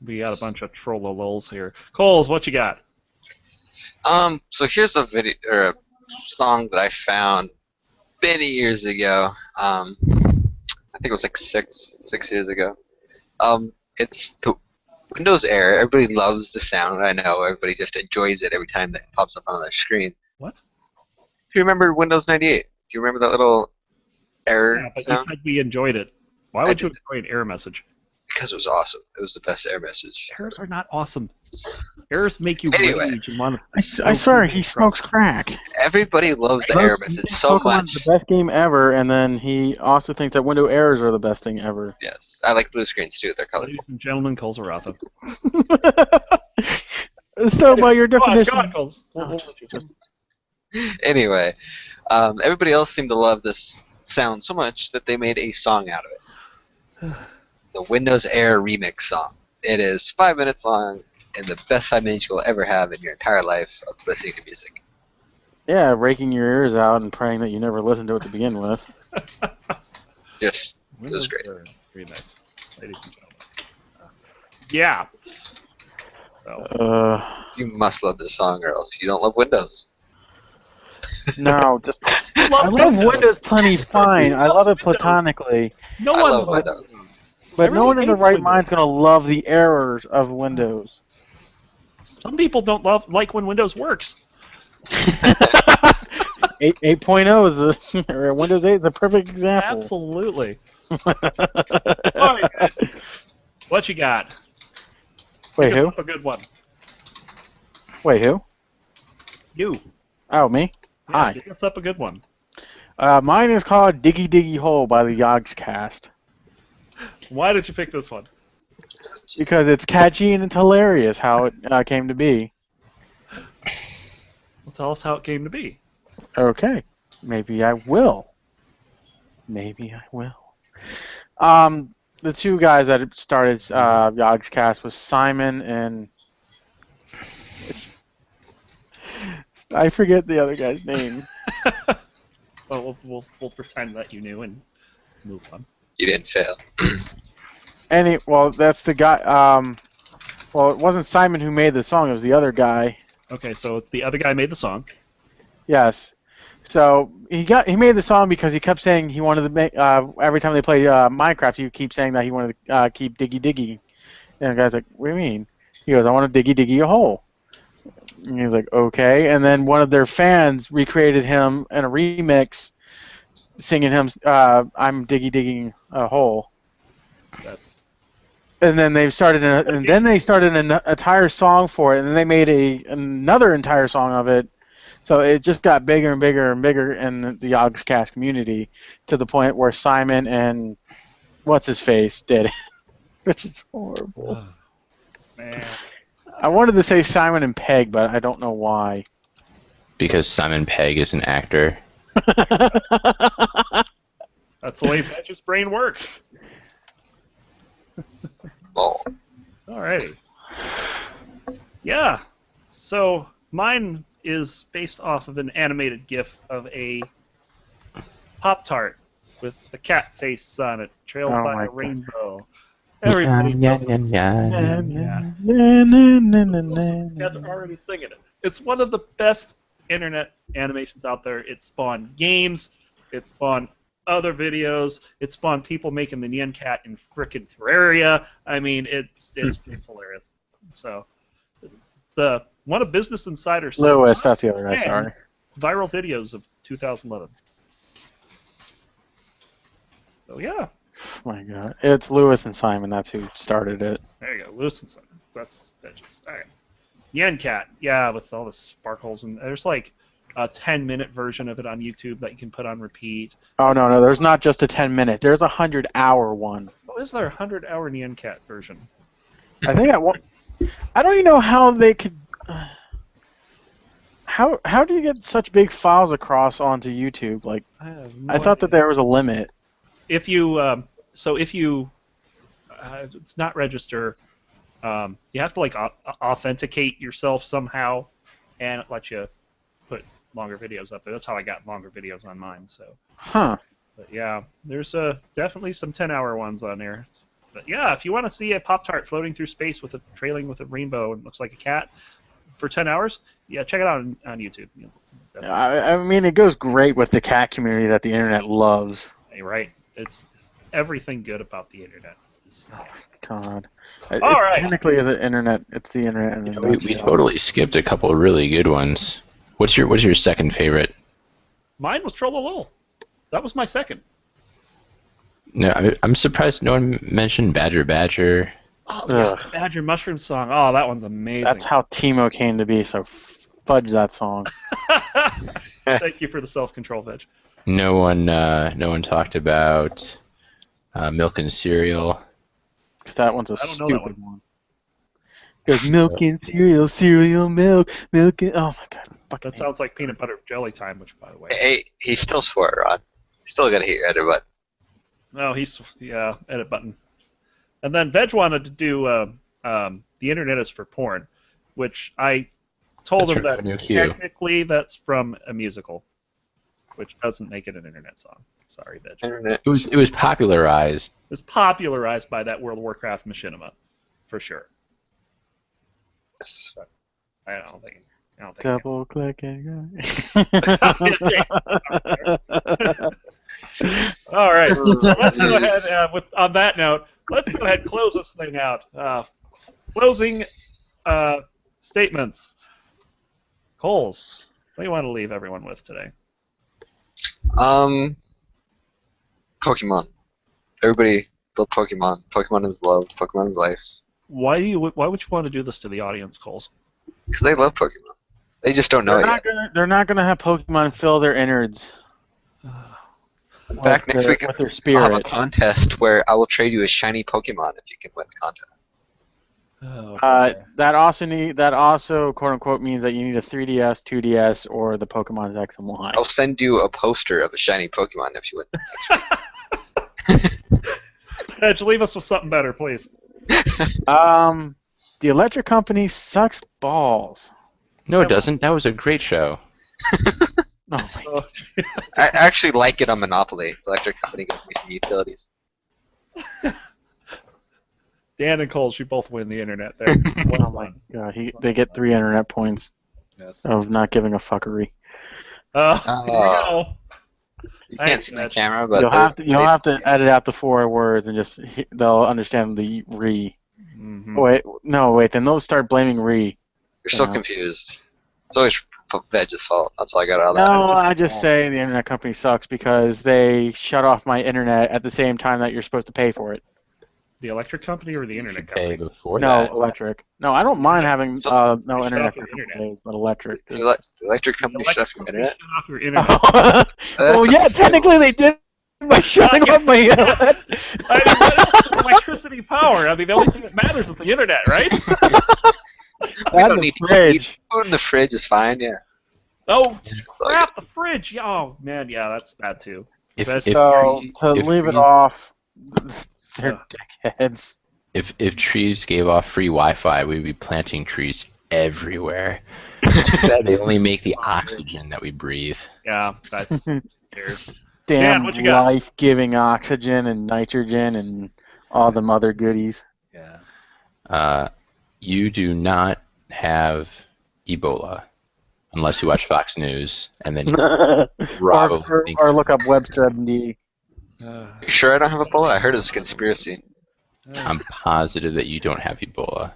We got a bunch of trollolols here. Coles, what you got? So here's a video or a song that I found many years ago. I think it was like six years ago. It's the Windows error. Everybody loves the sound. I know everybody just enjoys it every time that pops up on their screen. What? Do you remember Windows 98? Do you remember that little error Yeah, but you sound? said we enjoyed it. Why would you enjoy an error message? Because it was awesome. It was the best error message. Errors are not awesome. Errors make you Anyway. rage and want to... I swear, he smokes crack. Everybody loves the error message so much. Pokemon's the best game ever, and then he also thinks that window errors are the best thing ever. Yes, I like blue screens too. They're colorful. Ladies and gentlemen, Coles Aratha. So, by your Go definition, on, Coles. Anyway, everybody else seemed to love this sound so much that they made a song out of it. The Windows Error remix song. It is 5 minutes long and the best 5 minutes you'll ever have in your entire life of listening to music. yeah, raking your ears out and praying that you never listened to it to begin with. Just, it was great. Remix, ladies and gentlemen. Yeah. So, You must love this song or else you don't love Windows. No, just I Loves love Windows. Windows plenty fine. I love it Windows. platonically, No I one love loves Windows. Windows. but no Everybody one in their hates right Windows. mind is gonna love the errors of Windows. Some people don't like when Windows works. 8.0 is or Windows 8 is a perfect example. Absolutely. All right, guys. What you got? Wait, Pick us who? up a good one. Wait, who? You. Oh, me? Yeah, Hi. pick us up a good one. Mine is called Diggy Diggy Hole by the Yogscast. Why did you pick this one? Because it's catchy and it's hilarious how it came to be. Well, tell us how it came to be. Okay. Maybe I will. Maybe I will. The two guys that started Yogscast was Simon and I forget the other guy's name. Well, we'll pretend that you knew and move on. You didn't fail. Well, that's the guy. Well, it wasn't Simon who made the song. It was the other guy. Okay, so the other guy made the song. Yes. So he made the song because he kept saying he wanted to make every time they play Minecraft, he would keep saying that he wanted to keep diggy diggy. And the guy's like, "What do you mean?" He goes, "I want to diggy diggy a hole." And he's like, "Okay." And then one of their fans recreated him in a remix, singing him, "I'm diggy digging a hole." That's And then they started an entire song for it, and then they made another entire song of it. So it just got bigger and bigger and bigger in the Yogscast community to the point where Simon and what's his face did it, which is horrible. man. I wanted to say Simon and Peg, but I don't know why. Because Simon Pegg is an actor. That's the way Vetch's brain works. Oh. Alrighty. Yeah. So mine is based off of an animated GIF of a Pop-Tart with a cat face on it, trailed Oh by my a God. rainbow. Everybody knows this. Na, Yeah. na, na, na, na, These guys are already singing it. It's one of the best internet animations out there. It spawned games. It spawned other videos. It spawned people making the Nyan Cat in frickin' Terraria. I mean, it's just hilarious. So, it's one of Business Insider's Lewis, that's the other guy, 10 sorry. viral videos of 2011. So yeah, Oh my God. It's Lewis and Simon, that's who started it. there you go. Lewis and Simon. That's just all right. Nyan Cat, yeah, with all the sparkles and there's like a 10-minute version of it on YouTube that you can put on repeat. Oh, no, there's not just a 10-minute. There's a 100-hour one. Oh, is there a 100-hour Nyan Cat version? I think I don't even know how they could... How do you get such big files across onto YouTube? Like, I thought that there was a limit. If you it's not register, you have to like authenticate yourself somehow, and it lets you put longer videos up there. That's how I got longer videos on mine. So, Huh. but yeah, there's definitely some 10-hour ones on there. But yeah, if you want to see a Pop-Tart floating through space with trailing with a rainbow and looks like a cat for 10 hours, yeah, check it out on YouTube. I mean, it goes great with the cat community that the internet loves. Right? It's everything good about the internet. Oh my God. All right. Technically, it's the internet. It's the internet. And We totally skipped a couple of really good ones. What's your second favorite? Mine was Trollolol. That was my second. No, I'm surprised no one mentioned Badger Badger. Oh, yeah, the Badger Mushroom song. Oh, that one's amazing. That's how Timo came to be. So fudge that song. Thank you for the self-control, Veg. No one talked about Milk and Cereal. Because that one's a I don't know that stupid one. It goes milk and cereal, cereal, milk, milk and... Oh my God. That sounds like peanut butter jelly time, which, by the way... Hey, he still swore, Rod. Still gotta hit your edit button. No, edit button. And then Veg wanted to do The Internet is for Porn, which I told him that technically that's from a musical, which doesn't make it an internet song. Sorry, Veg. Internet. It was popularized. It was popularized by that World of Warcraft machinima, for sure. Yes. But I don't think don't think Double click and All right. So let's go ahead on that note. Let's go ahead and close this thing out. Closing statements. Coles, what do you want to leave everyone with today? Pokemon. Everybody love Pokemon. Pokemon is love. Pokemon is life. Why would you want to do this to the audience, Coles? Because they love Pokemon. They just don't know it yet. They're not gonna have Pokemon fill their innards. In fact, next week with their I'll have a spirit. contest where I will trade you a shiny Pokemon if you can win the contest. That also quote unquote means that you need a 3DS, 2DS, or the Pokemon's X and Y. I'll send you a poster of a shiny Pokemon if you win. Edge, leave us with something better, please. The electric company sucks balls. No, it doesn't. That was a great show. Oh my God. I actually like it on Monopoly. The electric company gives me some utilities. Dan and Coles, you both win the internet there. Oh my God. They get 3 internet points Yes. of not giving a fuckery. Here we go. You can't Thanks, see my Mitch. camera, but You'll have to edit out the 4 words and just they'll understand the re. Mhm. Wait. Then they'll start blaming re. You're still confused. It's always Veg's fault. That's all I got out of that. No, I just say the internet company sucks because they shut off my internet at the same time that you're supposed to pay for it. The electric company or the internet Pay company? before No, that. electric. No, I don't mind having So, no shut internet off for your a couple internet. days, but electric. The electric company shut off your internet. Shut off your internet. Well, yeah, technically they did by shutting off my internet. I mean, what is electricity power? I mean, the only thing that matters is the internet, right? We That don't and need the to fridge. eat. Food in the fridge is fine, yeah. Oh, crap, the fridge. Yeah, oh, man, yeah, that's bad, too. So to leave it off, they're dickheads. If trees gave off free Wi-Fi, we'd be planting trees everywhere. It's too bad they only make the oxygen that we breathe. Yeah, that's cares. Damn what you got? life-giving oxygen and nitrogen and all the other goodies. Yeah. You do not have Ebola unless you watch Fox News, and then probably or look up Webster MD. You sure I don't have Ebola? I heard it was a conspiracy. I'm positive that you don't have Ebola.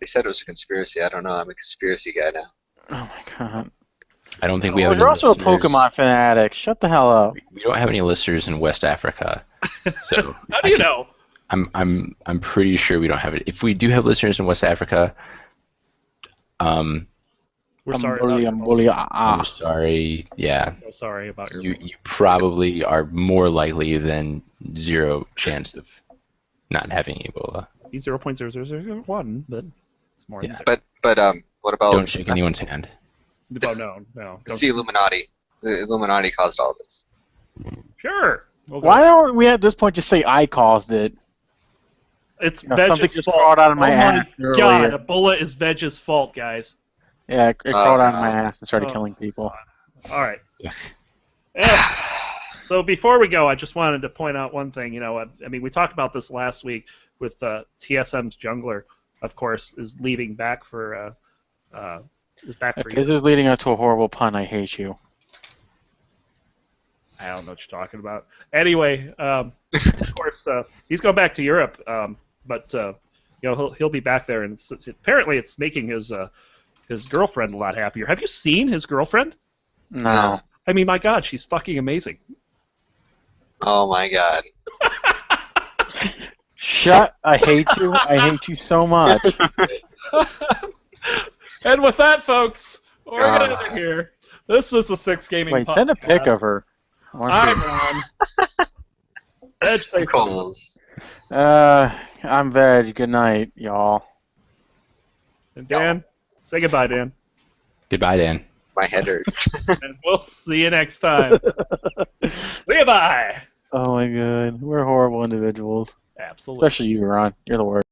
They said it was a conspiracy. I don't know. I'm a conspiracy guy now. Oh my God. I don't think we have any You're also a listeners. Pokemon fanatic. Shut the hell up. We don't have any listeners in West Africa, so How do you know? I'm pretty sure we don't have it. If we do have listeners in West Africa, We're sorry about your I'm sorry. Yeah, So sorry about your you probably are more likely than 0 chance of not having Ebola. 0.00001, but it's more than Yeah. zero. But what about Don't shake anyone's hand. Oh, no. it's Don't the Illuminati? The Illuminati caused all this. Sure. We'll go. Why don't we at this point just say I caused it? It's You know, something Veg's just fault. crawled out of my oh ass my God, earlier. Ebola is Veg's fault, guys. Yeah, it crawled out of my God. ass and started Oh, killing people. All right. Yeah. So before we go, I just wanted to point out one thing. You know, I mean, we talked about this last week with TSM's jungler, of course, is leaving back for If this is leading up to a horrible pun, I hate you. I don't know what you're talking about. Anyway, of course, he's going back to Europe, but you know he'll be back there, and apparently it's making his girlfriend a lot happier. Have you seen his girlfriend? No. I mean, my God, she's fucking amazing. Oh my God. Shut! I hate you. I hate you so much. And with that, folks, we're out of here. This is the Six Gaming Wait, Podcast. send a pic of her. I'm Ron. Edge, say something. Coles. I'm Veg. Good night, y'all. And Dan, say goodbye, Dan. Goodbye, Dan. My head hurts. And we'll see you next time. Goodbye. Oh my God, we're horrible individuals. Absolutely. Especially you, Ron. You're the worst.